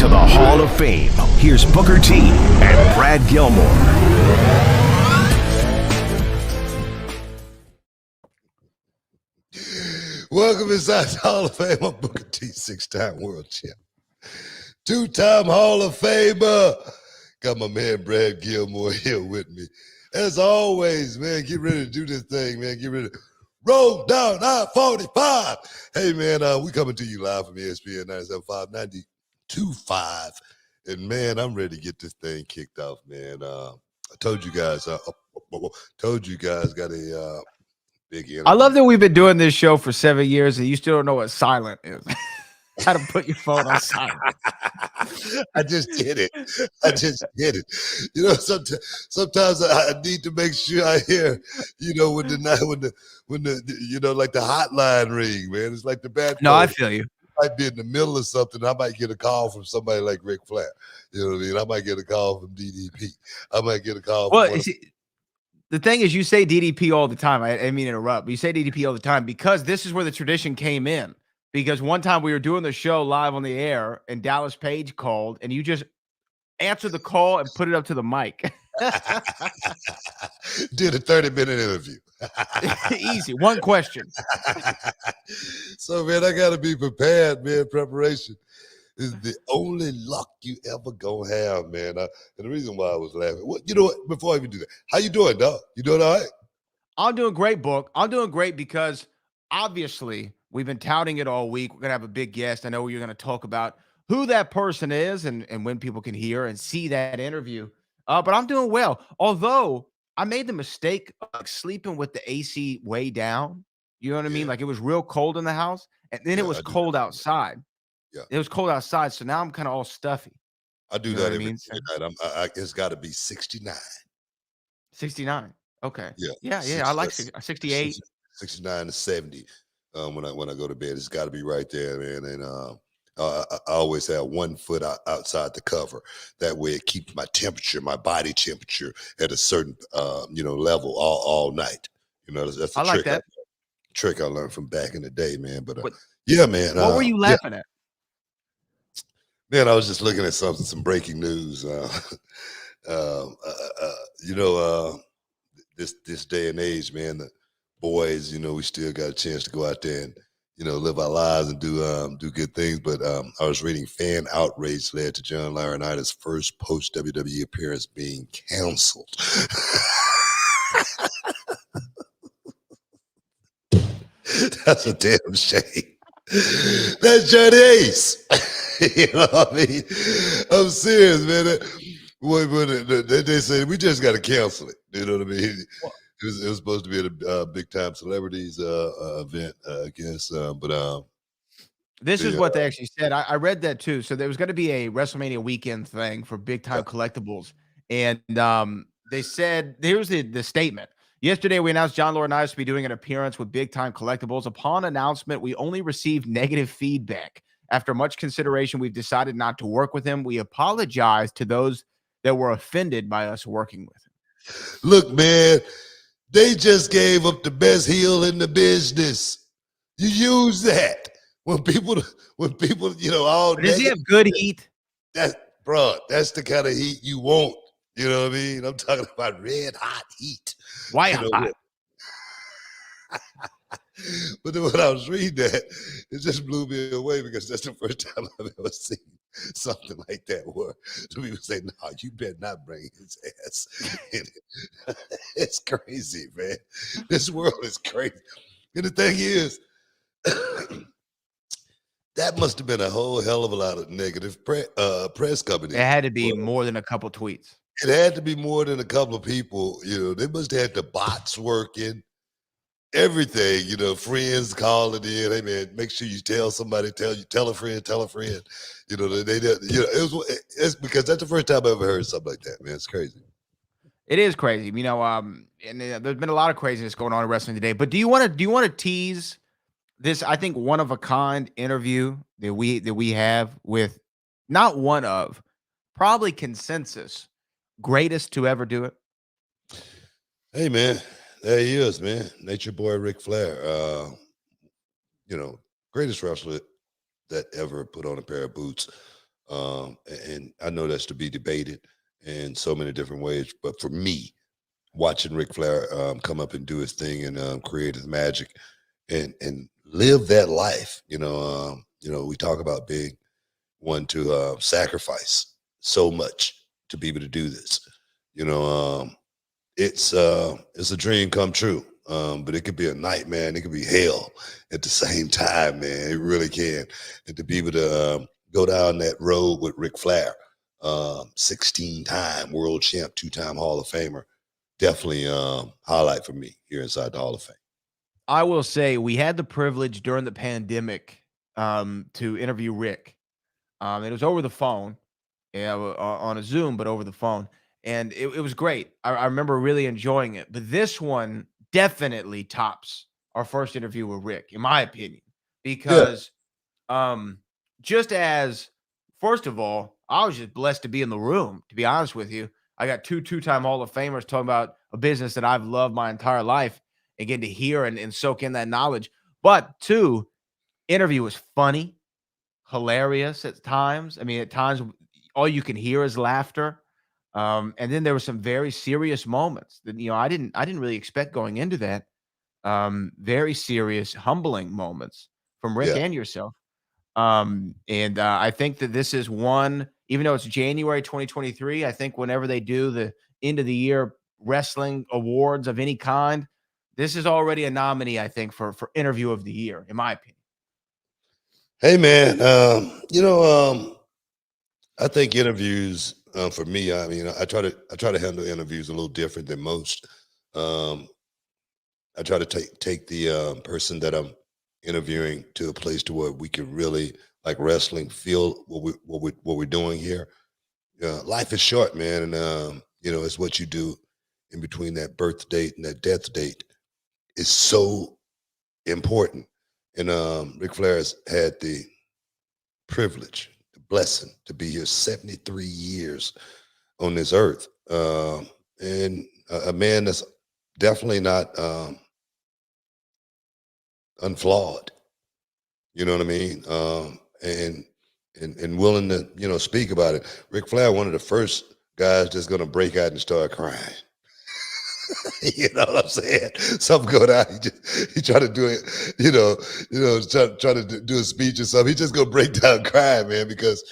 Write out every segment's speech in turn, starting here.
to the Hall of Fame. Here's Booker T and Brad Gilmore. Welcome inside the Hall of Fame. I'm Booker T, 6-time world champ, 2-time Hall of Famer. Got my man Brad Gilmore here with me. As always, man, get ready to do this thing, man. Get ready to roll down I-45. Hey, man, we coming to you live from ESPN 97.5, 92.5. And, man, I'm ready to get this thing kicked off, man. I told you guys, got a big interview. I love that we've been doing this show for 7 years and you still don't know what silent is. How to put your phone on silent. I just did it. You know, sometimes I need to make sure I hear, you know, when the you know, like the hotline ring, man. It's like the bad. No, I feel you. I might be in the middle of something. I might get a call from somebody like Ric Flair. You know what I mean? I might get a call from DDP. I might get a call. Well, the thing is, you say DDP all the time. I didn't mean to interrupt, but you say DDP all the time because this is where the tradition came in. Because one time we were doing the show live on the air and Dallas Page called and you just answered the call and put it up to the mic. Did a 30-minute interview. Easy. One question. So, man, I got to be prepared, man. Preparation is the only luck you ever gonna have, man. And the reason why I was laughing, well, you know what? Before I even do that, how you doing, dog? You doing all right? I'm doing great, Book. I'm doing great because obviously we've been touting it all week. We're gonna have a big guest. I know you're gonna talk about who that person is and when people can hear and see that interview. But I'm doing well. Although I made the mistake of sleeping with the AC way down. You know what I mean? Like it was real cold in the house, and then it was cold outside. Yeah, it was cold outside, so now I'm kind of all stuffy. I do that every night. It's got to be 69. 69. Okay. Yeah. I like 68. 69 to 70. When I go to bed, it's got to be right there, man. And I always have 1 foot outside the cover. That way, it keeps my temperature, my body temperature, at a certain level all night. You know, that's a trick. Like that. Trick I learned from back in the day, man. But yeah, man. What were you laughing at? Man, I was just looking at some breaking news. This day and age, man, the boys, you know, we still got a chance to go out there and, you know, live our lives and do good things. But I was reading fan outrage led to John Laurinaitis' first post WWE appearance being canceled. That's a damn shame. That's Johnny Ace. You know what I mean? I'm serious, man. They said we just got to cancel it. You know what I mean? It was supposed to be at a big time celebrities event, I guess. This is what they actually said. I read that too. So there was going to be a WrestleMania weekend thing for big time collectibles, and they said here's the statement. Yesterday, we announced John Laurinaitis to be doing an appearance with Big Time Collectibles. Upon announcement, we only received negative feedback. After much consideration, we've decided not to work with him. We apologize to those that were offended by us working with him. Look, man, they just gave up the best heel in the business. You use that when people, you know, all. Does he have good heat? That's the kind of heat you want. You know what I mean? I'm talking about red hot heat. Why hot? But then when I was reading that, it just blew me away because that's the first time I've ever seen something like that where some people say, no, you better not bring his ass in it. It's crazy, man. This world is crazy. And the thing is, that must have been a whole hell of a lot of negative press coming in. It had to be more than a couple tweets. It had to be more than a couple of people. You know, they must have had the bots working, everything. You know, friends calling in. Hey man, make sure you tell somebody. Tell a friend. You know, it's because that's the first time I ever heard something like that. Man, it's crazy. It is crazy, you know. And there's been a lot of craziness going on in wrestling today. But do you want to tease this? I think one of a kind interview that we have with not one of, probably consensus. Greatest to ever do it. Hey man, there he is, man. Nature Boy Ric Flair. You know, greatest wrestler that ever put on a pair of boots. And I know that's to be debated in so many different ways. But for me, watching Ric Flair come up and do his thing and create his magic and live that life, we talk about being one to sacrifice so much to be able to do this. You know, it's a dream come true. But it could be a nightmare and it could be hell at the same time, man. It really can. And to be able to go down that road with Ric Flair, 16-time world champ, 2-time Hall of Famer, definitely highlight for me here inside the Hall of Fame. I will say we had the privilege during the pandemic to interview Rick. It was over the phone, on a Zoom, but over the phone. And it was great. I remember really enjoying it. But this one definitely tops our first interview with Rick, in my opinion, because just as, first of all, I was just blessed to be in the room, to be honest with you. I got two-time Hall of Famers talking about a business that I've loved my entire life and getting to hear and soak in that knowledge. But two, interview was funny, hilarious at times. I mean, at times, all you can hear is laughter. And then there were some very serious moments that, I didn't really expect going into that. Very serious, humbling moments from Rick and yourself. And I think that this is one, even though it's January 2023, I think whenever they do the end of the year wrestling awards of any kind, this is already a nominee, I think, for interview of the year, in my opinion. Hey, man, I think interviews for me, I mean, I try to handle interviews a little different than most. I try to take the person that I'm interviewing to a place to where we can really, like wrestling, feel what we're doing here. Life is short, man, and it's what you do in between that birth date and that death date is so important. And Ric Flair has had the privilege, the blessing to be here 73 years on this earth, and a man that's definitely not unflawed. You know what I mean? And willing to speak about it. Ric Flair, one of the first guys that's gonna break out and start crying. You know what I'm saying? Something going on. He try to do it, try to do a speech or something. He just gonna break down crying, man, because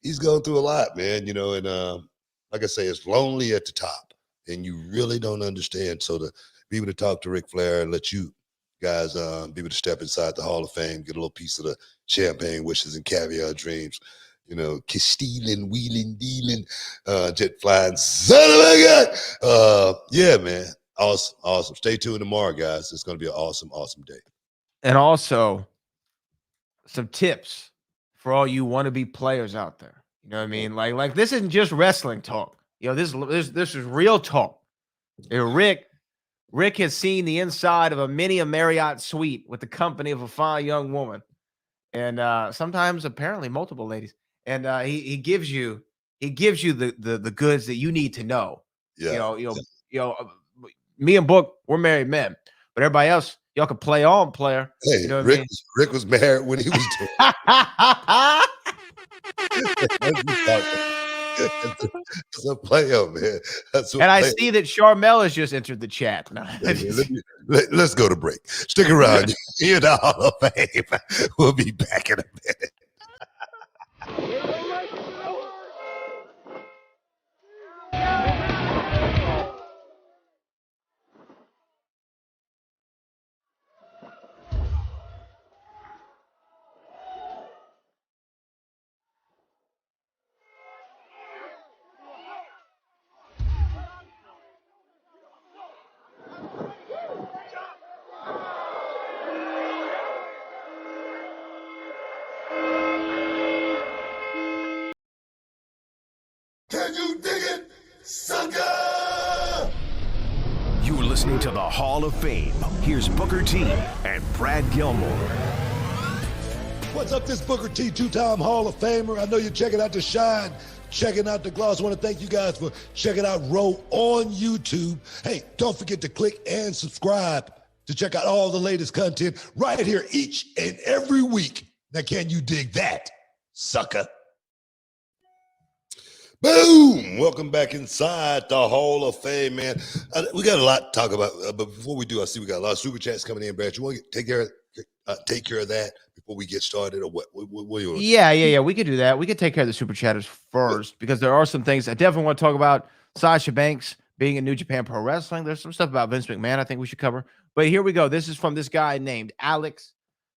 he's going through a lot, man. And like I say, it's lonely at the top, and you really don't understand. So to be able to talk to Ric Flair and let you guys be able to step inside the Hall of Fame, get a little piece of the champagne wishes and caviar dreams. Kiss stealing, wheeling, dealing, jet flying, son of a gun. Yeah, man. Awesome. Stay tuned tomorrow, guys. It's going to be an awesome day. And also some tips for all you wannabe players out there. You know what I mean? Like this isn't just wrestling talk. This is real talk. Rick has seen the inside of a Marriott suite with the company of a fine young woman, and sometimes apparently multiple ladies. And he gives you the goods that you need to know. Yeah. Me and Book, we're married men, but everybody else, y'all can play on, player. Hey, Rick was married when he was doing It's a player, man. And I see that Charmel has just entered the chat. No. Let's go to break. Stick around. You're the Hall of Fame. We'll be back in a minute. Can you dig it, sucker? You're listening to the Hall of Fame. Here's Booker T and Brad Gilmore. What's up, this Booker T, 2-time Hall of Famer. I know you're checking out the shine, checking out the gloss. I want to thank you guys for checking out Row on YouTube. Hey, don't forget to click and subscribe to check out all the latest content right here each and every week. Now, can you dig that, sucker? Boom! Welcome back inside the Hall of Fame, man. We got a lot to talk about, but before we do, I see we got a lot of super chats coming in. Brad, you want to take care of that before we get started, or what? What do you want? Yeah. We could do that. We could take care of the super chatters first because there are some things I definitely want to talk about. Sasha Banks being in New Japan Pro Wrestling. There's some stuff about Vince McMahon I think we should cover. But here we go. This is from this guy named Alex,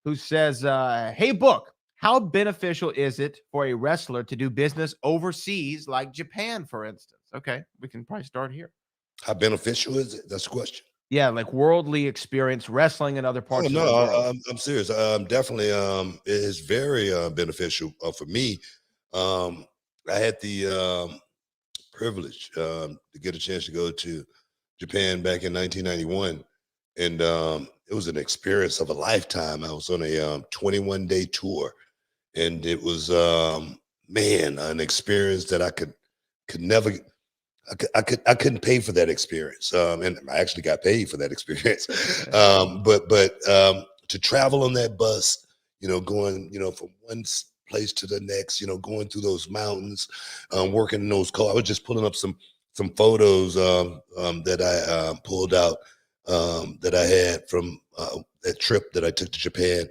who says, "Hey, Book, how beneficial is it for a wrestler to do business overseas, like Japan, for instance?" Okay, we can probably start here. How beneficial is it? That's the question. Yeah, like worldly experience wrestling in other parts Oh of no, the world. I'm serious. Definitely, it is very beneficial for me. I had the privilege to get a chance to go to Japan back in 1991, and it was an experience of a lifetime. I was on a 21-day tour, and it was man, an experience that I could never. I couldn't pay for that experience, and I actually got paid for that experience. But to travel on that bus, going from one place to the next, going through those mountains, working in those cars. I was just pulling up some photos that I pulled out that I had from that trip that I took to Japan.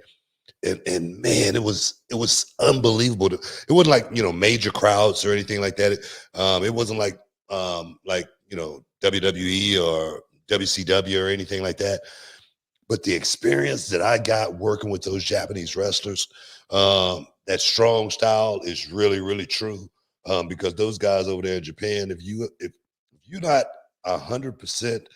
And man, it was unbelievable. It wasn't like major crowds or anything like that. It wasn't like WWE or WCW or anything like that. But the experience that I got working with those Japanese wrestlers, that strong style is really, really true. Because those guys over there in Japan, if you're not 100%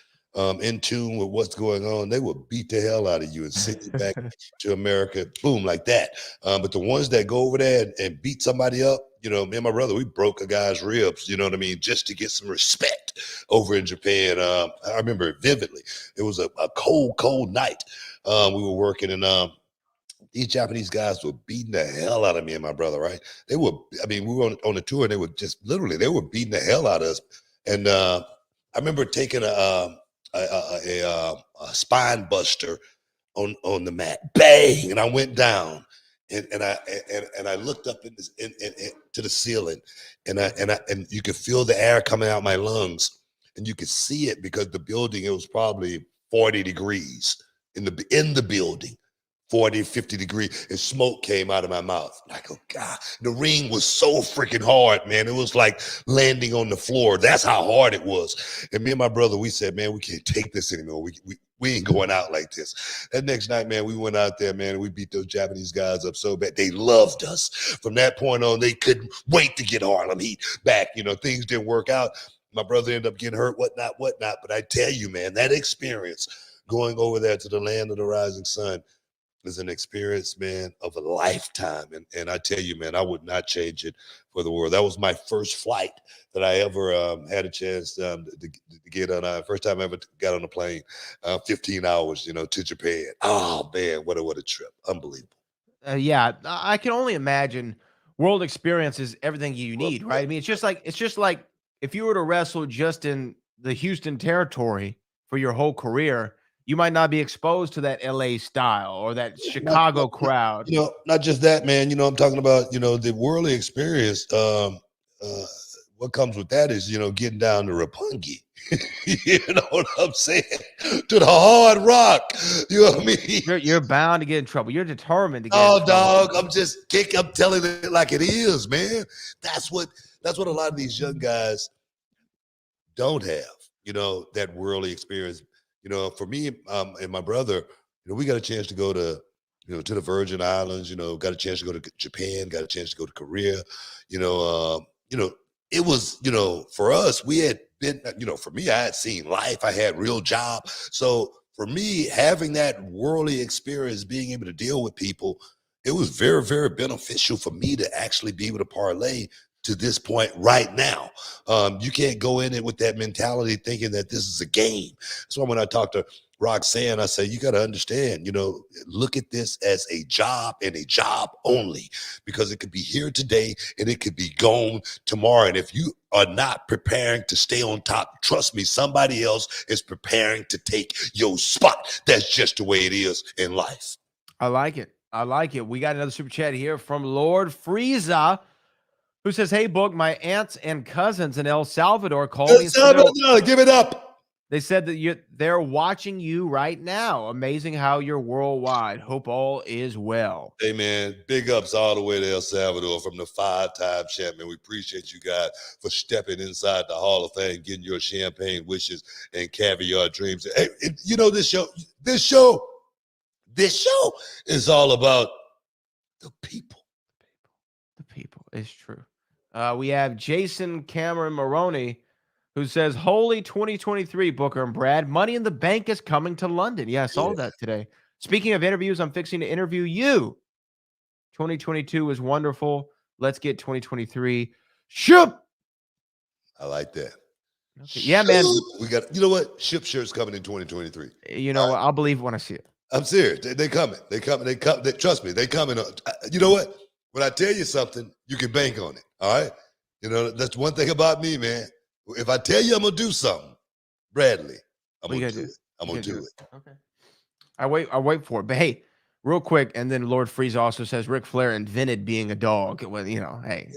in tune with what's going on, they will beat the hell out of you and send you back to America, boom, like that. But the ones that go over there and beat somebody up, me and my brother, we broke a guy's ribs, you know what I mean, just to get some respect over in Japan. I remember it vividly. It was a cold night. We were working, and these Japanese guys were beating the hell out of me and my brother, right? We were on a tour, and they were just literally, they were beating the hell out of us. And I remember taking a spine buster on the mat, bang, and I went down, and I looked up to the ceiling, and you could feel the air coming out my lungs, and you could see it because the building, it was probably 40 degrees in the building. 40, 50 degrees, and smoke came out of my mouth. Like, oh God, the ring was so freaking hard, man. It was like landing on the floor. That's how hard it was. And me and my brother, we said, man, we can't take this anymore. We ain't going out like this. That next night, man, we went out there, man, and we beat those Japanese guys up so bad. They loved us. From that point on, they couldn't wait to get Harlem Heat back. Things didn't work out. My brother ended up getting hurt, whatnot. But I tell you, man, that experience going over there to the land of the rising sun is an experience, man, of a lifetime. And I tell you, man, I would not change it for the world. That was my first flight that I ever had a chance to get on. First time I ever got on a plane, 15 hours, to Japan. Oh, man, what a trip. Unbelievable. Yeah, I can only imagine world experience is everything you need, right? I mean, it's just like if you were to wrestle just in the Houston territory for your whole career, you might not be exposed to that LA style or that Chicago crowd. Not just that, man. I'm talking about, the worldly experience. What comes with that is, getting down to Roppongi. You know what I'm saying? To the hard rock. You know what I mean? You're bound to get in trouble. You're determined to get in trouble. Dog. I'm telling it like it is, man. That's what a lot of these young guys don't have, that worldly experience. For me and my brother, we got a chance to go to, to the Virgin Islands, got a chance to go to Japan, got a chance to go to Korea, it was, for us, we had been, for me, I had seen life, I had real job. So for me, having that worldly experience, being able to deal with people, it was very, very beneficial for me to actually be able to parlay to this point right now. You can't go in it with that mentality thinking that this is a game. That's why when I talk to Roxanne, I say, you got to understand, look at this as a job and a job only, because it could be here today and it could be gone tomorrow. And if you are not preparing to stay on top, trust me, somebody else is preparing to take your spot. That's just the way it is in life. I like it. We got another super chat here from Lord Frieza, who says, "Hey, Book, my aunts and cousins in El Salvador called El me. Salvador, give it up. They said that they're watching you right now. Amazing how you're worldwide. Hope all is well." Hey, man, big ups all the way to El Salvador from the 5-time champion. We appreciate you guys for stepping inside the Hall of Fame, getting your champagne wishes and caviar dreams. Hey, you know, this show is all about the people. The people. It's true. We have Jason Cameron Maroney, who says, "Holy 2023, Booker and Brad. Money in the Bank is coming to London." Yeah, I saw that today. Speaking of interviews, I'm fixing to interview you. 2022 was wonderful. Let's get 2023. Ship. I like that. Okay. Yeah, man. We got, you know what? Ship shirts coming in 2023. You know what? I'll believe when I see it. I'm serious. They coming. They coming. Trust me, they coming. You know what? When I tell you something, you can bank on it. All right. You know, that's one thing about me, man. If I tell you I'm gonna do something, Bradley, I'm gonna do it. I'm gonna do it. Okay. I wait for it. But hey, real quick, and then Lord Freeze also says Ric Flair invented being a dog. Well, you know, hey,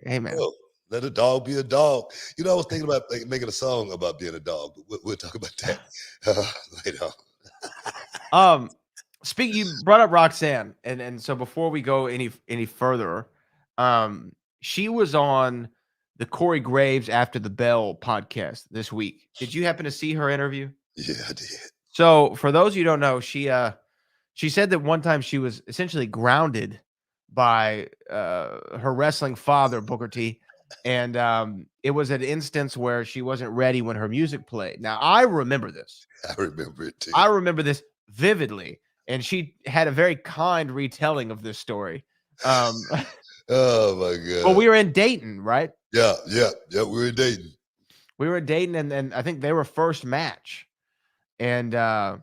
man. Bro, let a dog be a dog. You know, I was thinking about making a song about being a dog, but we'll talk about that later on. You brought up Roxanne, and so before we go any further, she was on the Corey Graves After the Bell podcast this week. Did you happen to see her interview? Yeah, I did. So for those of you who don't know, she said that one time she was essentially grounded by her wrestling father, Booker T. And it was an instance where she wasn't ready when her music played. Now, I remember this. I remember it too. I remember this vividly. And she had a very kind retelling of this story. Oh, my God. Well, we were in Dayton, right? Yeah. We were in Dayton. We were in Dayton, and I think they were first match. And the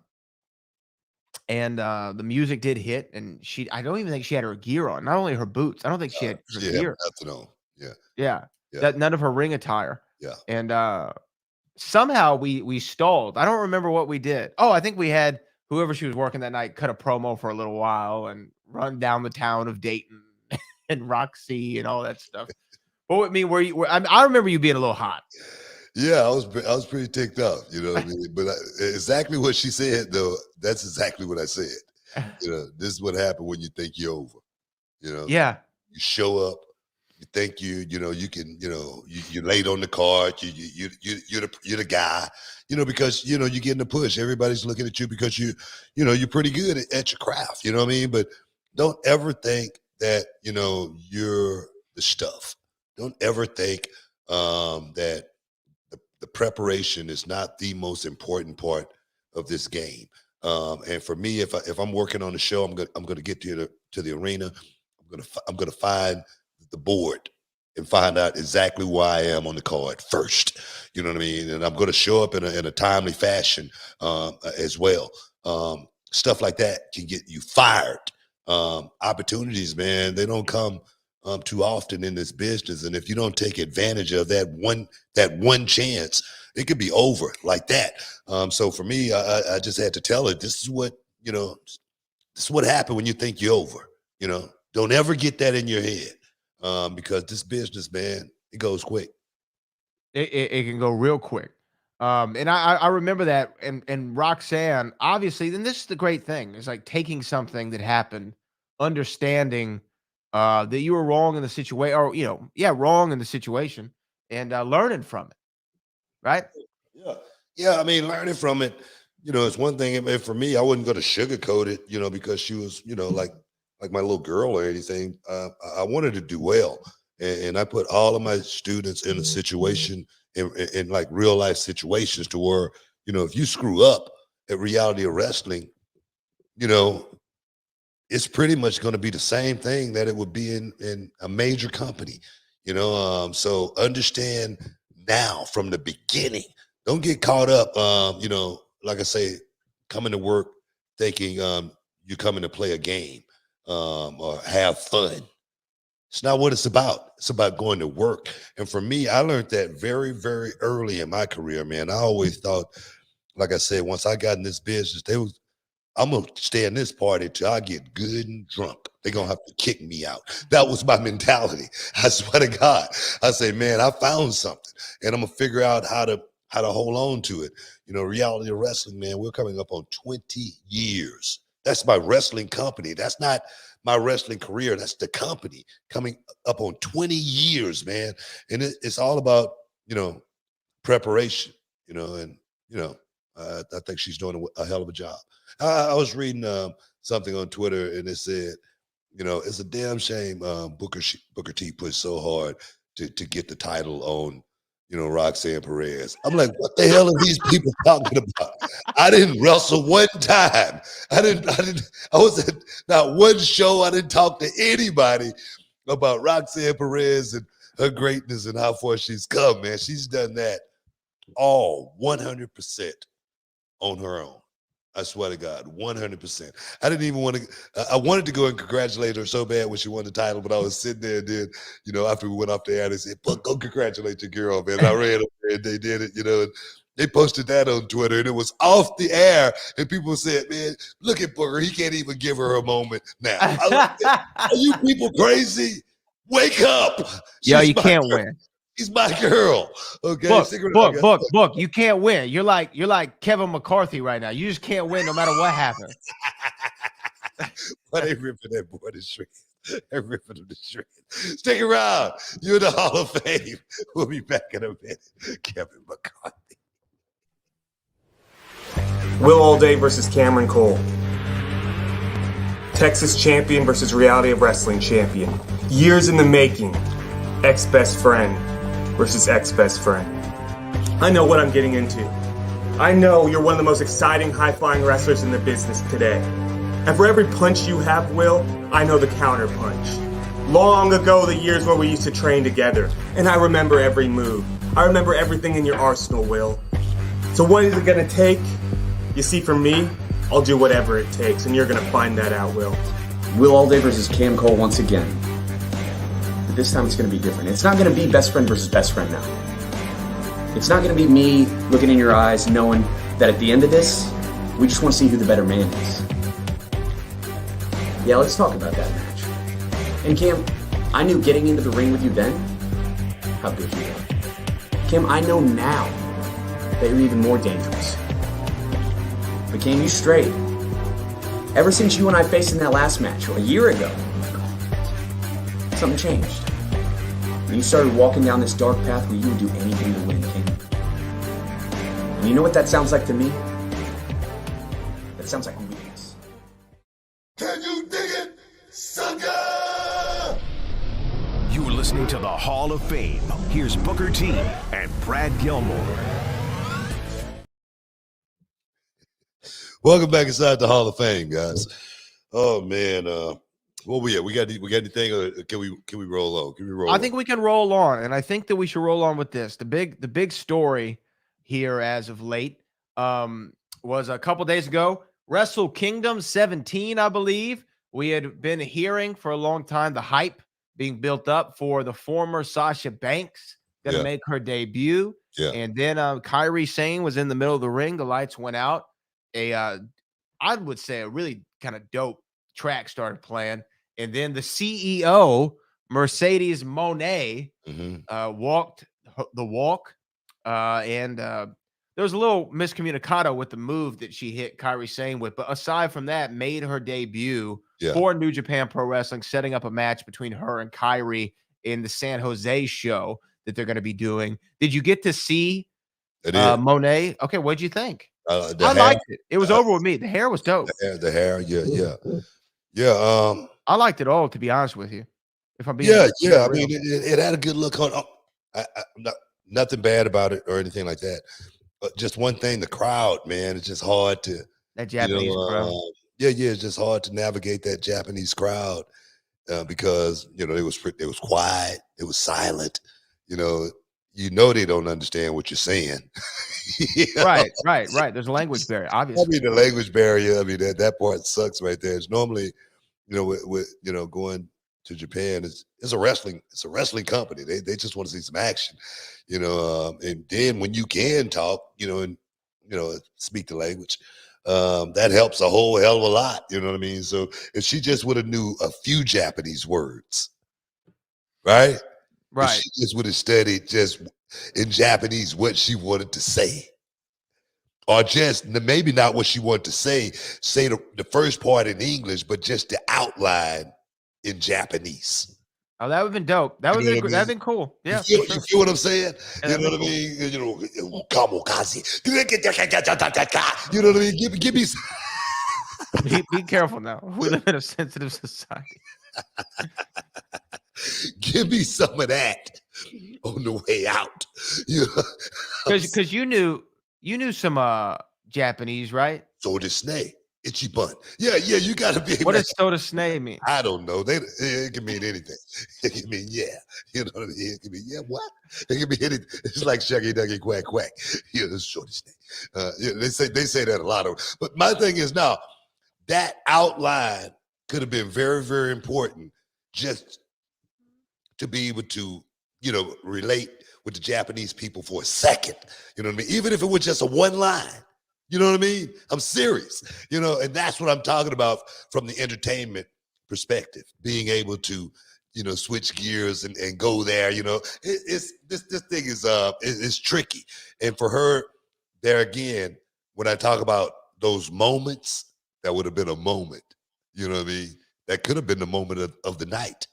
music did hit, and I don't even think she had her gear on. Not only her boots. I don't think she had her gear. Nothing on. Yeah. None of her ring attire. Yeah. And somehow we stalled. I don't remember what we did. Oh, I think we had whoever she was working that night cut a promo for a little while and run down the town of Dayton and Roxy and all that stuff. But I mean, I remember you being a little hot. Yeah, I was pretty ticked off, you know what I mean? But exactly what she said, though, that's exactly what I said. You know, this is what happened when you think you're over. You know? Yeah. You show up, you think you can, you're late on the card, you're the guy, because, you're getting the push. Everybody's looking at you because you're pretty good at your craft, you know what I mean? But don't ever think that, you're the stuff. Don't ever think that the preparation is not the most important part of this game. And for me, if I'm working on the show, I'm gonna get to the arena. I'm gonna find the board and find out exactly where I am on the card first. You know what I mean? And I'm gonna show up in a timely fashion as well. Stuff like that can get you fired. Opportunities, man, they don't come too often in this business, and if you don't take advantage of that one chance, it could be over like that. So for me, I just had to tell her, this is what happened when you think you're over. Don't ever get that in your head, because this business, man, it goes quick. It can go real quick. And I remember that, and Roxanne, obviously, then this is the great thing. It's like taking something that happened, understanding that you were wrong in the situation, or wrong in the situation, and learning from it, right? Yeah. I mean, learning from it, it's one thing. And for me, I wasn't going to sugarcoat it, because she was, like my little girl or anything. I wanted to do well, and I put all of my students in a situation, in like real life situations, to where if you screw up at reality of wrestling, it's pretty much going to be the same thing that it would be in a major company, so understand now from the beginning. Don't get caught up, like I say, coming to work thinking you're coming to play a game or have fun. It's not what it's about. It's about going to work. And for me, I learned that very, very early in my career, man. I always thought, like I said, once I got in this business, I'm going to stay in this party till I get good and drunk. they're going to have to kick me out. That was my mentality. I swear to God. I say, man, I found something, and I'm going to figure out how to hold on to it. You know, reality of wrestling, man, we're coming up on 20 years. That's my wrestling company. That's not my wrestling career. That's the company coming up on 20 years, man. And it's all about, you know, preparation, you know, and, you know, I think she's doing a hell of a job. I was reading something on Twitter, and it said, you know, it's a damn shame Booker T pushed so hard to get the title on, you know, Roxanne Perez. I'm like, what the hell are these people talking about? I didn't wrestle one time. I was at not one show. I didn't talk to anybody about Roxanne Perez and her greatness and how far she's come, man. She's done that all 100% on her own. I swear to God, 100%. I didn't even want to, I wanted to go and congratulate her so bad when she won the title, but I was sitting there and then, you know, after we went off the air, they said, "But go congratulate your girl, man." And I ran up there and they did it, you know, and they posted that on Twitter, and it was off the air. And people said, "Man, look at Booker. He can't even give her a moment now." Are you people crazy? Wake up. Yo, you can't win. She's my girl. Okay. Book. You can't win. You're like Kevin McCarthy right now. You just can't win no matter what happens. Why they ripping that boy to shreds? They're ripping him to shreds. Stick around. You're in the Hall of Fame. We'll be back in a minute. Kevin McCarthy. Will All-Day versus Cameron Cole. Texas champion versus Reality of Wrestling champion. Years in the making. Ex-best friend versus ex-best friend. I know what I'm getting into. I know you're one of the most exciting, high-flying wrestlers in the business today. And for every punch you have, Will, I know the counter punch. Long ago, the years where we used to train together, and I remember every move. I remember everything in your arsenal, Will. So what is it gonna take? You see, for me, I'll do whatever it takes, and you're gonna find that out, Will. Will All-Day versus Cam Cole once again. But this time it's going to be different. It's not going to be best friend versus best friend now. It's not going to be me looking in your eyes knowing that at the end of this, we just want to see who the better man is. Yeah, let's talk about that match. And Cam, I knew getting into the ring with you then how good you were. Cam, I know now that you're even more dangerous. But Cam, you strayed. Ever since you and I faced in that last match, a year ago, something changed. And you started walking down this dark path where you would do anything to win, King. And you know what that sounds like to me? That sounds like weakness. Can you dig it, sucker? You're listening to the Hall of Fame. Here's Booker T and Brad Gilmore. Welcome back inside the Hall of Fame, guys. Oh man, well, we got anything? Or can we roll on? Can we roll? I think we can roll on, and I think that we should roll on with this. The big story here as of late was a couple days ago. Wrestle Kingdom 17, I believe. We had been hearing for a long time the hype being built up for the former Sasha Banks going to make her debut. Yeah. And then Kairi Sane was in the middle of the ring. The lights went out. I would say a really kind of dope track started playing. And then the CEO, Mercedes Monet, walked the walk. And there was a little miscommunicado with the move that she hit Kairi Sane with. But aside from that, made her debut for New Japan Pro Wrestling, setting up a match between her and Kairi in the San Jose show that they're going to be doing. Did you get to see Monet? Okay, what'd you think? I liked it. It was over with me. The hair was dope. The hair, yeah. I liked it all, to be honest with you. If I'm being I mean, it had a good look on. Nothing bad about it or anything like that. But just one thing, the crowd, man, it's just hard to that Japanese crowd. It's just hard to navigate that Japanese crowd because it was quiet, it was silent. They don't understand what you're saying. Right. There's a language barrier, obviously. I mean, the language barrier. I mean, that part sucks right there. It's normally, with going to Japan, it's a wrestling company. They just want to see some action, and then when you can talk, and speak the language, that helps a whole hell of a lot. You know what I mean? So if she just would have knew a few Japanese words, right? If Right. she just would have studied just in Japanese what she wanted to say. Or just maybe not what she wanted to say the first part in English, but just the outline in Japanese. Oh, that would have been dope. That would have been, that'd been cool. Yeah. You feel what I'm saying? Yeah, you know what I mean? You know, kamikaze. You know what I mean? Give me Be careful now. We live in a sensitive society. give me some of that on the way out. You know? Because you knew some Japanese, right? So the snake. Ichiban. Yeah, you got to be able What to. does soda snake mean? I don't know. It can mean anything. It can mean yeah. You know what I mean? It can mean yeah. What? It can be anything. It's like Shaggy Duggy Quack Quack. Yeah, this shorty snake. Yeah, they say that a lot of. But my thing is now that outline could have been very, very important just to be able to relate with the Japanese people for a second. You know what I mean? Even if it was just a one line. You know what I mean? I'm serious, and that's what I'm talking about from the entertainment perspective, being able to, switch gears and go there, this thing is tricky. And for her there again, when I talk about those moments, that would have been a moment, you know what I mean? That could have been the moment of the night.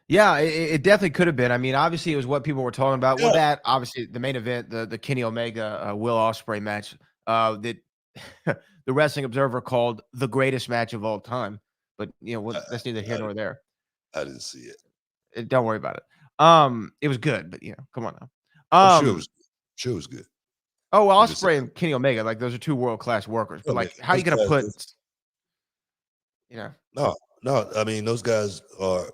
Yeah, it definitely could have been. I mean, obviously, it was what people were talking about. Yeah. Well, that obviously the main event, the Kenny Omega Will Ospreay match, that the Wrestling Observer called the greatest match of all time. But that's neither here nor there. I didn't see it. Don't worry about it. It was good, but come on now. I'm sure it was good. Oh, Ospreay and Kenny Omega, like those are two world class workers. But like, how are you gonna put? No, I mean, those guys are,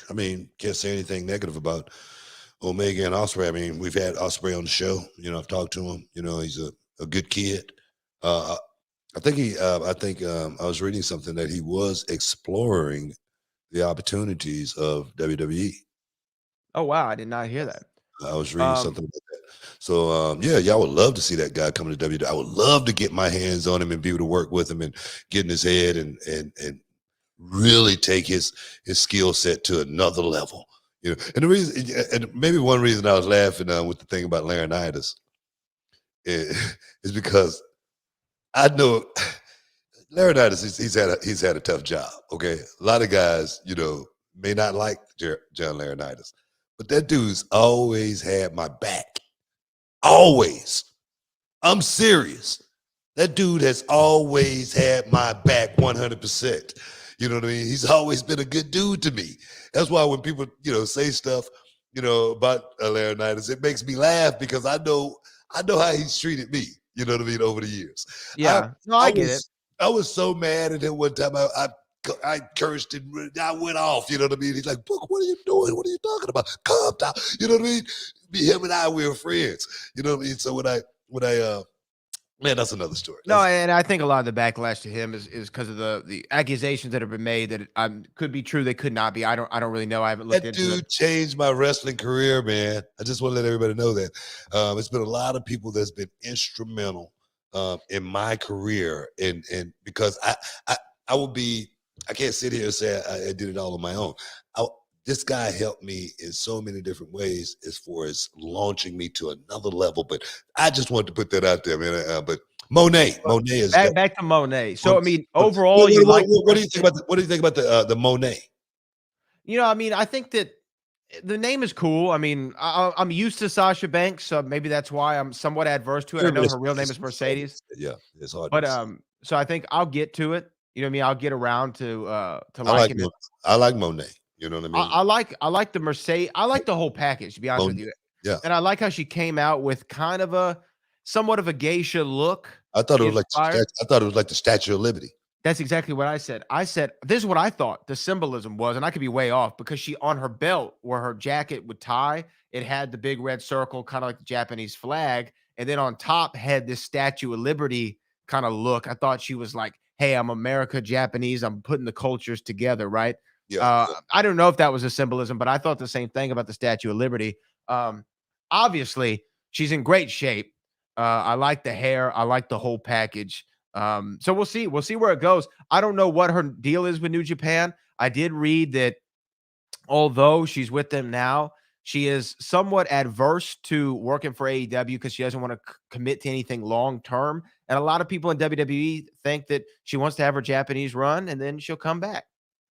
can't say anything negative about Omega and Ospreay. I mean, we've had Ospreay on the show. I've talked to him. He's a good kid. I was reading something that he was exploring the opportunities of WWE. Oh, wow. I did not hear that. I was reading something about that. So, I would love to see that guy come to WWE. I would love to get my hands on him and be able to work with him and get in his head and really take his skill set to another level, And the reason, and maybe one reason I was laughing with the thing about Laurinaitis is because I know Laurinaitis. He's had a tough job. Okay, a lot of guys, may not like John Laurinaitis, but that dude's always had my back. Always, I'm serious. That dude has always had my back 100%. You know what I mean? He's always been a good dude to me. That's why when people, say stuff, about Laurinaitis, it makes me laugh because I know how he's treated me. You know what I mean? Over the years. Yeah. I get it. I was so mad at him one time. I cursed and I went off. You know what I mean? He's like, "Book, what are you doing? What are you talking about? Calm down." You know what I mean? Him and I, we were friends. You know what I mean? So when I man, that's another story. No, and I think a lot of the backlash to him is because of the accusations that have been made that could be true, they could not be. I don't really know. I haven't looked into it. That dude changed my wrestling career, man. I just want to let everybody know that. It's been a lot of people that's been instrumental in my career, and because I will be, I can't sit here and say I did it all on my own. This guy helped me in so many different ways as far as launching me to another level. But I just wanted to put that out there, man. But Monet is back to Monet. So I mean, overall, what do you think about the Monet? I think that the name is cool. I mean, I'm used to Sasha Banks, so maybe that's why I'm somewhat adverse to it. I know her real name is Mercedes. Yeah, it's hard. But so I think I'll get to it. You know what I mean? I'll get around to liking it. I like Monet. You know what I mean? I like the Mercedes. I like the whole package, to be honest with you. Yeah. And I like how she came out with kind of somewhat of a geisha look. I thought it was like the Statue of Liberty. That's exactly what I said. I said, this is what I thought the symbolism was, and I could be way off, because she, on her belt where her jacket would tie, it had the big red circle, kind of like the Japanese flag. And then on top had this Statue of Liberty kind of look. I thought she was like, hey, I'm America, Japanese. I'm putting the cultures together, right? Yeah. I don't know if that was a symbolism, but I thought the same thing about the Statue of Liberty. Obviously, she's in great shape. I like the hair. I like the whole package. So we'll see. We'll see where it goes. I don't know what her deal is with New Japan. I did read that although she's with them now, she is somewhat adverse to working for AEW because she doesn't want to commit to anything long term. And a lot of people in WWE think that she wants to have her Japanese run and then she'll come back.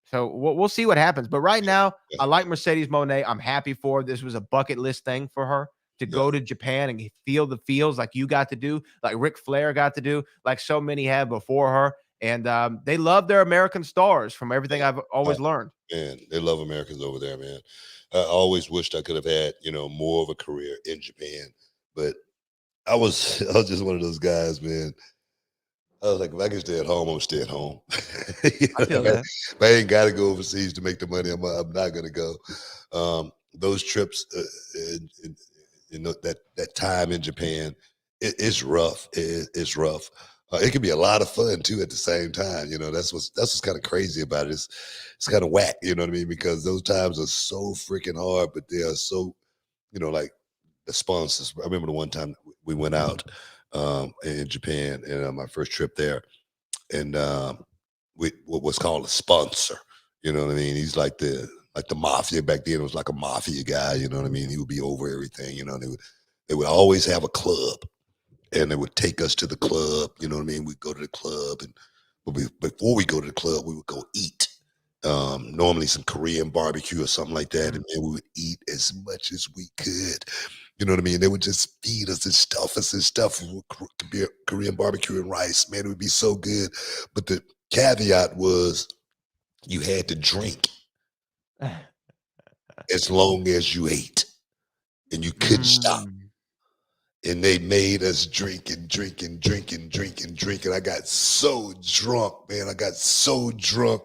So we'll see what happens. But right now, I like Mercedes Monet. I'm happy for her. This was a bucket list thing for her to go to Japan and feel the feels like you got to do, like Ric Flair got to do, like so many have before her. And they love their American stars from everything I've always learned. Man, they love Americans over there, man. I always wished I could have had, more of a career in Japan. But I was just one of those guys, man. I was like, if I can stay at home, I'm gonna stay at home. I feel that. If I ain't got to go overseas to make the money, I'm not gonna go. Those trips, that time in Japan, it's rough. It's rough. It can be a lot of fun too at the same time. That's what's kind of crazy about it. It's kind of whack, you know what I mean? Because those times are so freaking hard, but they are so, like the sponsors. I remember the one time we went out in Japan and my first trip there, and what was called a sponsor. You know what I mean? He's like the mafia back then. It was like a mafia guy. You know what I mean? He would be over everything. They would always have a club. And they would take us to the club, you know what I mean? We'd go to the club, and before we go to the club, we would go eat. Normally some Korean barbecue or something like that, and then we would eat as much as we could. You know what I mean? They would just feed us and stuff us and stuff. Korean barbecue and rice, man, it would be so good. But the caveat was you had to drink as long as you ate, and you couldn't stop. And they made us drink and drink and drink and drink and drink. And I got so drunk, man. I got so drunk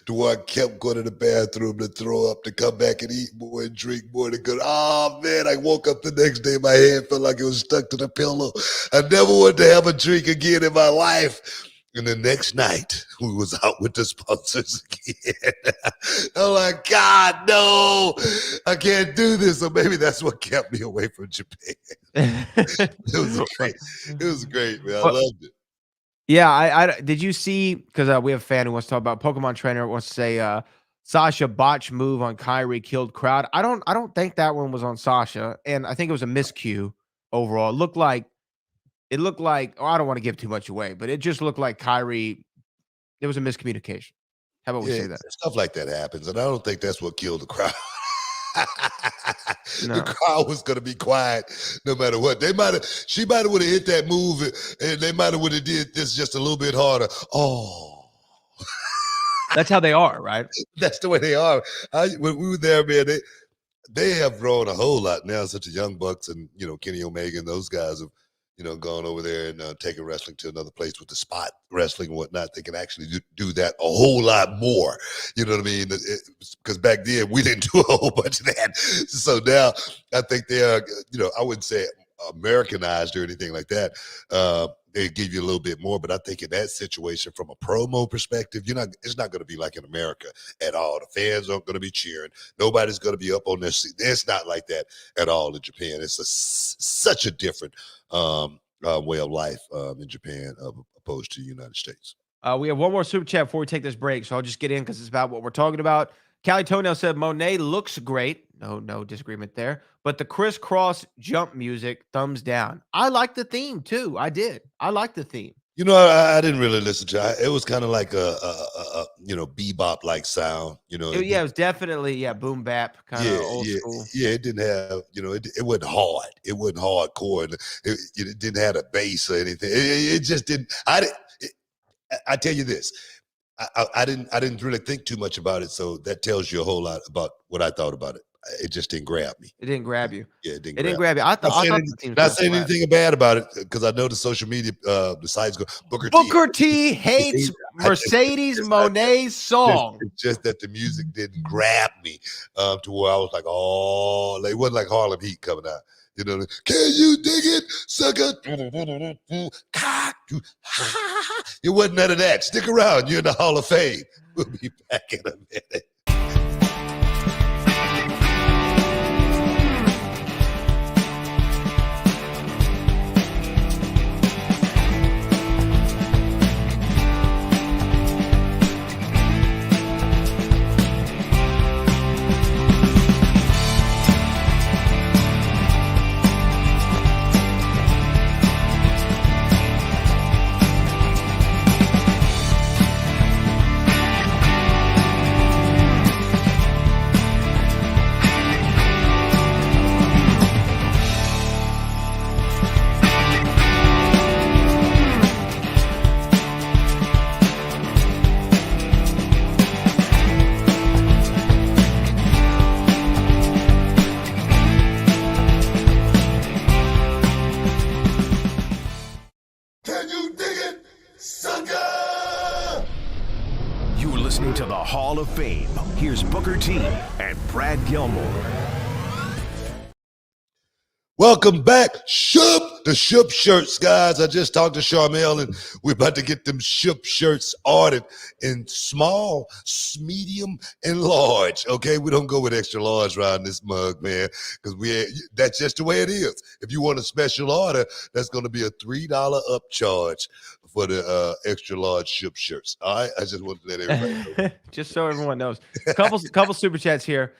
to where I kept going to the bathroom to throw up, to come back and eat more and drink more to go. Oh, man, I woke up the next day. My head felt like it was stuck to the pillow. I never wanted to have a drink again in my life. And the next night, we was out with the sponsors again. I'm like, God, no, I can't do this. So maybe that's what kept me away from Japan. It was great, man. I loved it. Yeah, I did you see, because we have a fan who wants to talk about Pokemon trainer, wants to say Sasha botch move on Kyrie killed crowd. I don't think that one was on Sasha, and I think it was a miscue overall. It looked like, I don't want to give too much away, but it just looked like Kyrie, there was a miscommunication. How about we say that? Stuff like that happens, and I don't think that's what killed the crowd. No. The crowd was going to be quiet no matter what. She might have would have hit that move, and they might have would have did this just a little bit harder. Oh. That's how they are, right? That's the way they are. When we were there, man, they have grown a whole lot now. Such a Young Bucks and, Kenny Omega and those guys have, gone over there and taken wrestling to another place with the spot wrestling and whatnot. They can actually do that a whole lot more. You know what I mean? Because back then we didn't do a whole bunch of that. So now I think they are, I wouldn't say Americanized or anything like that. They give you a little bit more, but I think in that situation, from a promo perspective, it's not going to be like in America at all. The fans aren't going to be cheering. Nobody's going to be up on their seat. It's not like that at all in Japan. It's such a different way of life in Japan opposed to the United States. We have one more super chat before we take this break, so I'll just get in because it's about what we're talking about. Callie Toenail said, Monet looks great. No disagreement there. But the crisscross jump music, thumbs down. I like the theme too. I did. I like the theme. I didn't really listen to it. It was kind of like a bebop like sound. It was definitely boom bap kind of old school. Yeah, it didn't have it wasn't hard. It wasn't hardcore. It didn't have a bass or anything. It just didn't. I tell you this. I didn't really think too much about it, so that tells you a whole lot about what I thought about it. It just didn't grab me. It didn't grab you. Yeah, it didn't grab you. I thought not saying anything bad about it, because I know the social media the sites go Booker T hates Mercedes Monet's song. It's just that the music didn't grab me to where I was like, oh, it wasn't like Harlem Heat coming out. Can you dig it, sucker? It wasn't none of that. Stick around. You're in the Hall of Fame. We'll be back in a minute. Fame. Here's Booker T and Brad Gilmore. Welcome back, Shoop, the Shoop shirts, guys. I just talked to Charmel, and we're about to get them Shoop shirts ordered in small, medium, and large. Okay, we don't go with extra large around this mug, man, because that's just the way it is. If you want a special order, that's going to be a $3 upcharge for the extra large Shoop shirts. All right, I just want to let everybody know. Just so everyone knows. Couple super chats here.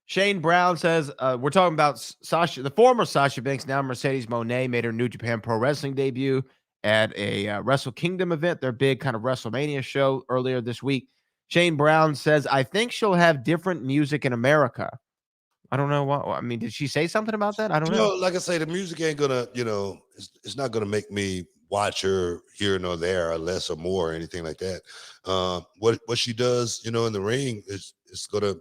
Shane Brown says, we're talking about Sasha, the former Sasha Banks, now Mercedes Monet, made her New Japan Pro Wrestling debut at a Wrestle Kingdom event, their big kind of WrestleMania show earlier this week. Shane Brown says, I think she'll have different music in America. I don't know what, I mean, did she say something about that? I don't know. Like I say, the music ain't gonna, it's not gonna make me watch her here nor there, or less or more, or anything like that. What she does, in the ring is gonna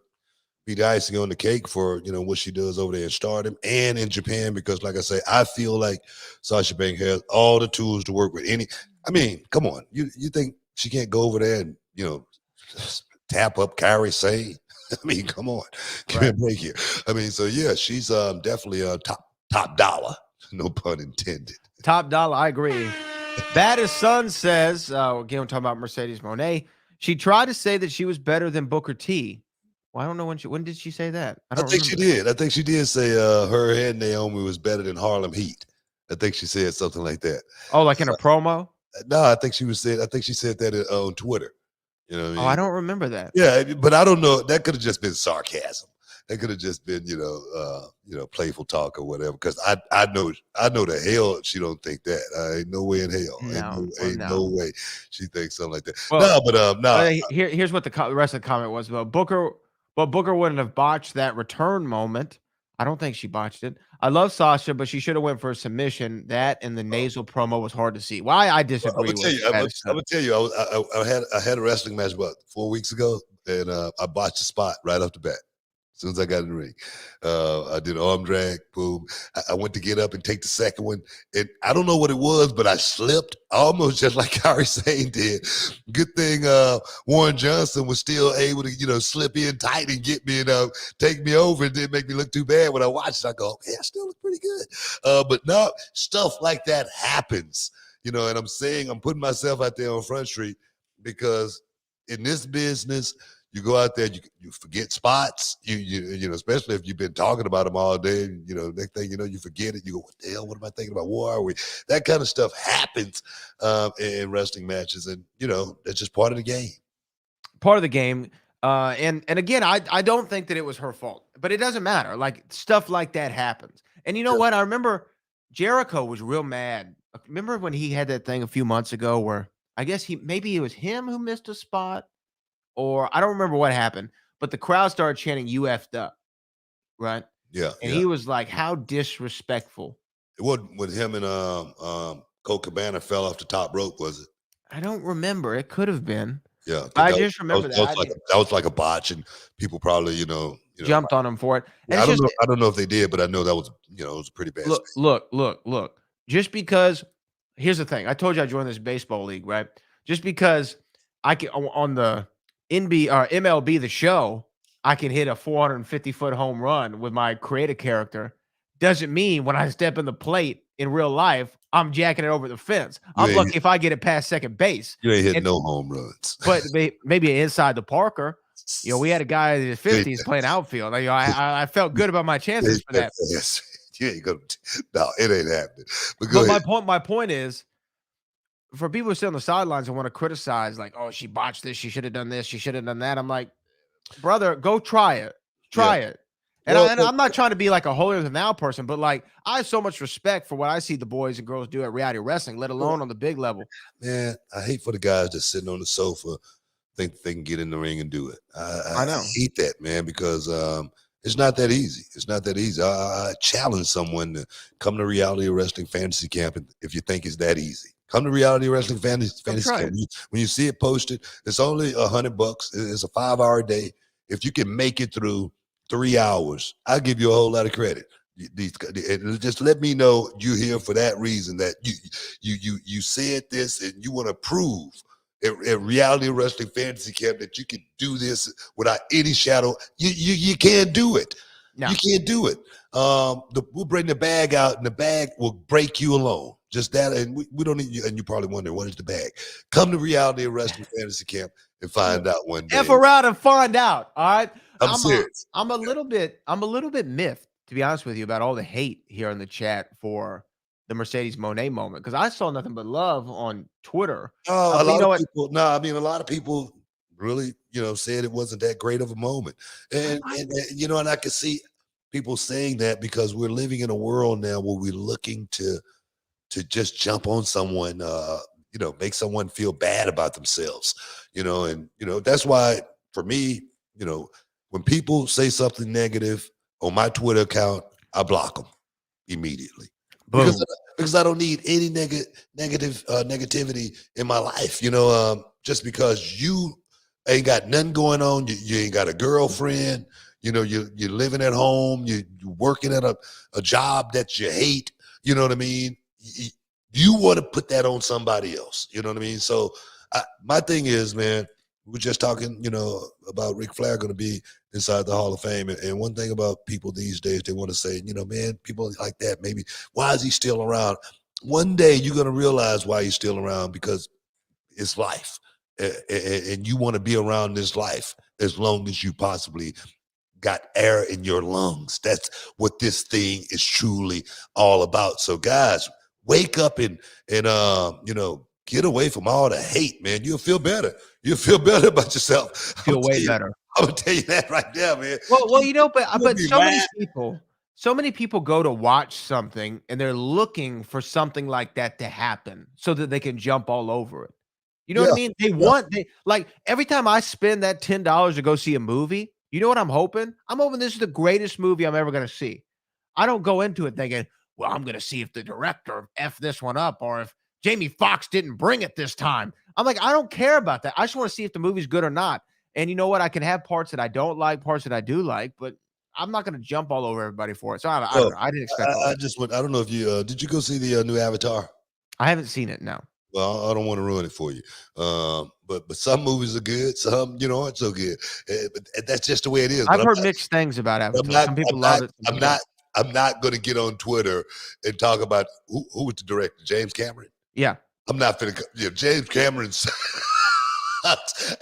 be the icing on the cake for what she does over there in Stardom and in Japan, because like I say, I feel like Sasha Banks has all the tools to work with any. I mean, come on, you think she can't go over there and tap up Kairi Sane? I mean, come on, give me a break here. I mean, so yeah, she's definitely a top dollar, no pun intended. Top dollar, I agree. Baddest Son says, again, we're talking about Mercedes Monet. She tried to say that she was better than Booker T. Well, I don't know when did she say that? I think she did. I think she did say her and Naomi was better than Harlem Heat. I think she said something like that. Oh, like in a promo? No, I think she said that on Twitter. You know what I mean? Oh, I don't remember that. Yeah, but I don't know. That could have just been sarcasm. That could have just been, playful talk or whatever. Because I know the hell she don't think that. Ain't no way in hell. Ain't no way she thinks something like that. Well, no. Here's what the rest of the comment was about Booker. But Booker wouldn't have botched that return moment. I don't think she botched it. I love Sasha, but she should have went for a submission. That and the nasal promo was hard to see. Why I disagree with I'm gonna tell you, I had a wrestling match about 4 weeks ago, and I botched the spot right off the bat. As soon as I got in the ring, I did an arm drag, boom. I went to get up and take the second one, and I don't know what it was, but I slipped almost just like Kairi Sane did. Good thing Warren Johnson was still able to, slip in tight and get me and take me over. It didn't make me look too bad when I watched it. I go, okay, I still look pretty good. But no, stuff like that happens, and I'm putting myself out there on Front Street because in this business, you go out there, you forget spots, you especially if you've been talking about them all day, next thing you know, you forget it. You go, what the hell, what am I thinking about? Where are we? That kind of stuff happens in wrestling matches, and, that's just part of the game. Part of the game. And again, I don't think that it was her fault, but it doesn't matter. Like, stuff like that happens. And you know what? I remember Jericho was real mad. Remember when he had that thing a few months ago where I guess maybe it was him who missed a spot? Or I don't remember what happened, but the crowd started chanting "You effed up," right? Yeah. And he was like, "How disrespectful!" It wasn't when him and Colt Cabana fell off the top rope, was it? I don't remember. It could have been. Yeah, I just remember that. That was like a botch, and people probably, jumped on him for it. And I don't know if they did, but I know that was, it was a pretty bad. Look. Just because, here's the thing. I told you I joined this baseball league, right? Just because I can on the MLB The Show, I can hit a 450-foot home run with my creative character. Doesn't mean when I step in the plate in real life, I'm jacking it over the fence. I'm lucky if I get it past second base. You ain't hitting no home runs. But maybe inside the Parker. We had a guy in his 50s playing outfield. I felt good about my chances for that. Yes. You ain't gonna. No, it ain't happening. But my point is, for people who sit on the sidelines and want to criticize, like, oh, she botched this, she should have done this, she should have done that. I'm like, brother, go try it. Try it. And, I'm not trying to be like a holier than thou person, but like, I have so much respect for what I see the boys and girls do at reality wrestling, let alone on the big level. Man, I hate for the guys that's sitting on the sofa think they can get in the ring and do it. I know. I hate that, man, because it's not that easy. It's not that easy. I challenge someone to come to Reality Wrestling Fantasy Camp if you think it's that easy. Come to Reality Wrestling Fantasy Camp. When you see it posted, it's only $100. It's a 5-hour day. If you can make it through 3 hours, I'll give you a whole lot of credit. Just let me know you're here for that reason, that you said this and you want to prove at Reality Wrestling Fantasy Camp that you can do this without any shadow. You can't do it. No. You can't do it. We'll bring the bag out, and the bag will break you alone. Just that, and we don't need you. And you probably wonder, what is the bag? Come to Reality Wrestling Fantasy Camp and find out one day. F around and find out. All right. I'm serious. I'm a little bit miffed, to be honest with you, about all the hate here in the chat for the Mercedes Monet moment, because I saw nothing but love on Twitter. Oh, a lot of people really, said it wasn't that great of a moment, and I could see people saying that because we're living in a world now where we're looking to just jump on someone, make someone feel bad about themselves, and that's why for me, when people say something negative on my Twitter account, I block them immediately. Because I don't need any negativity in my life, just because you ain't got nothing going on, you ain't got a girlfriend, you're living at home, you're working at a job that you hate, you know what I mean? You want to put that on somebody else, you know what I mean? So my thing is, man, we were just talking, about Ric Flair going to be inside the Hall of Fame. And one thing about people these days, they want to say, man, people like that, maybe, why is he still around? One day you're going to realize why he's still around, because it's life. And you want to be around this life as long as you possibly got air in your lungs. That's what this thing is truly all about. So guys, wake up and get away from all the hate, man. You'll feel better. You'll feel better about yourself. Feel way better. I'm gonna tell you that right now, man. Well, but so many people go to watch something and they're looking for something like that to happen so that they can jump all over it. You know what I mean? They like every time I spend that $10 to go see a movie, you know what I'm hoping? I'm hoping this is the greatest movie I'm ever gonna see. I don't go into it thinking, well, I'm gonna see if the director F this one up or if Jamie Foxx didn't bring it this time. I'm like, I don't care about that. I just want to see if the movie's good or not. And you know what? I can have parts that I don't like, parts that I do like, but I'm not going to jump all over everybody for it. So I don't know. I didn't expect that. I don't know if you did you go see the new Avatar? I haven't seen it, no. Well, I don't want to ruin it for you. But some movies are good, some, aren't so good. But that's just the way it is. I've heard mixed things about Avatar. Some people love it. I'm not going to get on Twitter and talk about who was the director, James Cameron. Yeah. I'm not finna. James Cameron sucks.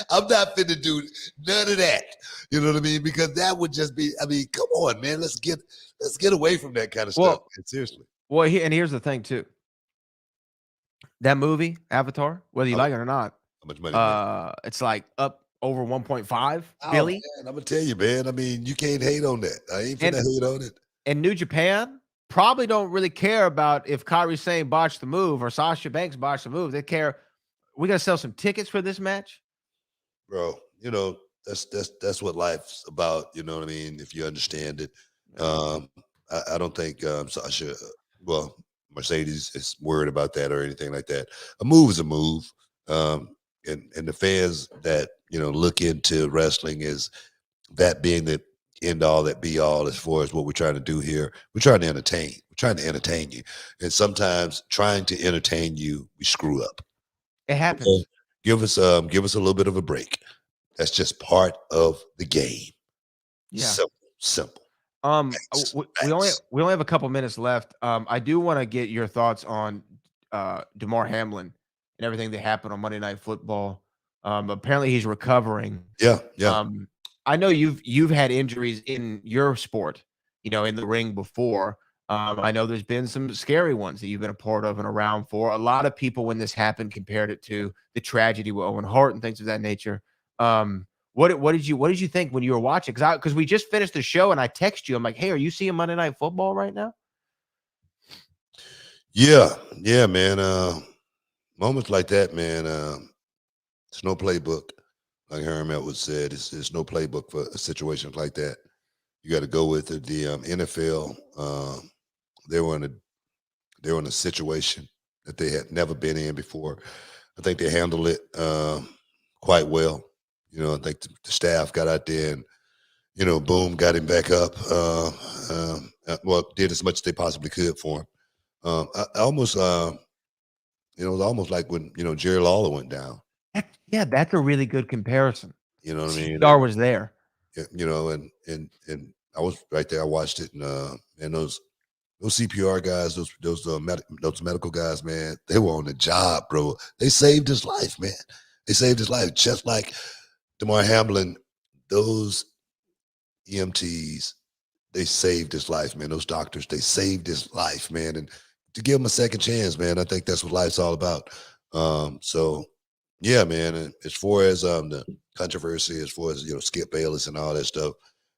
I'm not finna do none of that. You know what I mean? Because that would just be. I mean, come on, man. Let's get away from that kind of stuff. Man, seriously. Well, and here's the thing too. That movie, Avatar, whether you like it or not, how much money? it's like up over 1.5 billion. Man, I'm gonna tell you, man. I mean, you can't hate on that. I ain't finna hate on it. And New Japan probably don't really care about if Kairi Sane botched the move or Sasha Banks botched the move. They care. We got to sell some tickets for this match, bro. That's what life's about. You know what I mean? If you understand it, I don't think Sasha, Mercedes is worried about that or anything like that. A move is a move, and the fans that look into wrestling is that being the end all, that be all as far as what we're trying to do here. We're trying to entertain. We're trying to entertain you. And sometimes trying to entertain you, we screw up. It happens. So give us a little bit of a break. That's just part of the game. Yeah. Simple. We only have a couple minutes left. I do want to get your thoughts on Demar Hamlin and everything that happened on Monday Night Football. Apparently he's recovering. Yeah. I know you've had injuries in your sport, in the ring before. I know there's been some scary ones that you've been a part of and around for. A lot of people, when this happened, compared it to the tragedy with Owen Hart and things of that nature. What did you think when you were watching? Because we just finished the show and I text you. I'm like, hey, are you seeing Monday Night Football right now? Yeah, man. Moments like that, man. It's no playbook. Like Herm Edwards said, it's no playbook for situations like that. You got to go with it. The NFL, they were in a situation that they had never been in before. I think they handled it quite well. I think the staff got out there and, boom, got him back up. Did as much as they possibly could for him. I almost You know, it was almost like when, Jerry Lawler went down. Yeah, that's a really good comparison. You know what I mean? Star was there. And I was right there. I watched it, and those CPR guys, those medical guys, man, they were on the job, bro. They saved his life, man. They saved his life, just like Demar Hamlin. Those EMTs, they saved his life, man. Those doctors, they saved his life, man. And to give him a second chance, man, I think that's what life's all about. So yeah, man. And as far as the controversy, as far as Skip Bayless and all that stuff,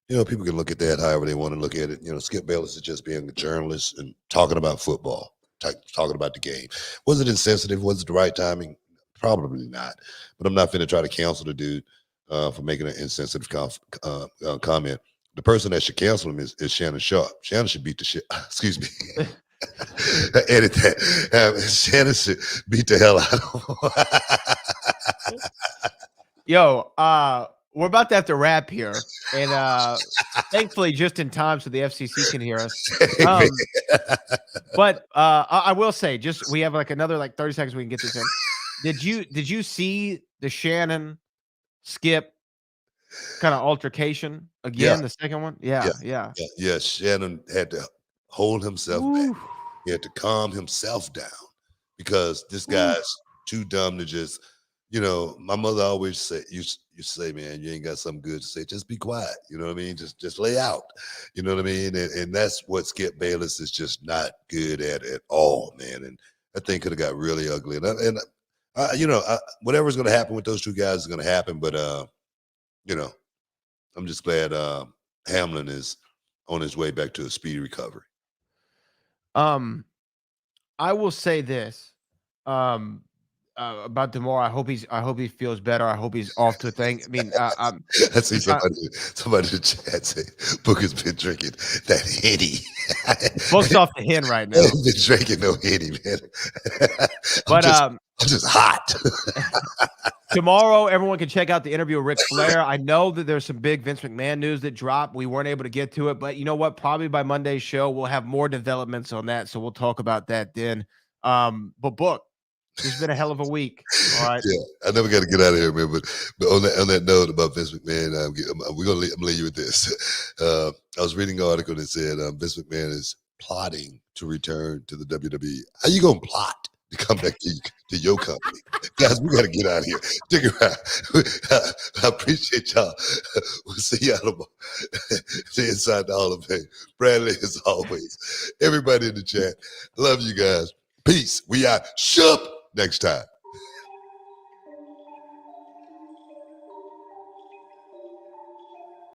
people can look at that however they want to look at it. Skip Bayless is just being a journalist and talking about football, talking about the game. Was it insensitive? Was it the right timing? Probably not. But I'm not finna try to counsel the dude for making an insensitive comment. The person that should cancel him is Shannon Sharp. Shannon should beat the shit. Excuse me. Edit that. Shannon should beat the hell out of him. Yo, we're about to have to wrap here, and thankfully just in time so the FCC can hear us. But I will say, just we have like another 30 seconds we can get this in. Did you see the Shannon Skip kind of altercation again? Yeah. The second one, yeah. Shannon had to hold himself back. He had to calm himself down because this guy's too dumb to just. My mother always say, you say, man, you ain't got something good to say, just be quiet. You know what I mean? Just lay out. You know what I mean? And that's what Skip Bayless is just not good at all, man. And that thing could have got really ugly. And whatever's going to happen with those two guys is going to happen. But, I'm just glad Hamlin is on his way back to a speedy recovery. I will say this. About Demar, I hope he feels better. I hope he's off to a thing. I mean, I see somebody in the chat say Booker's been drinking that Henny. Book's off the hen right now. Been drinking no Henny, man. But I'm just hot. Tomorrow, everyone can check out the interview with Ric Flair. I know that there's some big Vince McMahon news that dropped. We weren't able to get to it, but you know what? Probably by Monday's show, we'll have more developments on that, so we'll talk about that then. But Book. It's been a hell of a week. All right. Yeah, I never got to get out of here, man. But on that note about Vince McMahon, I'm gonna leave you with this. I was reading an article that said Vince McMahon is plotting to return to the WWE. How you gonna plot to come back to your company, guys? We got to get out of here. Stick around. I appreciate y'all. We'll see y'all tomorrow. See inside the Hall of Fame. Bradley, as always. Everybody in the chat, love you guys. Peace. We out. Shup. Next time.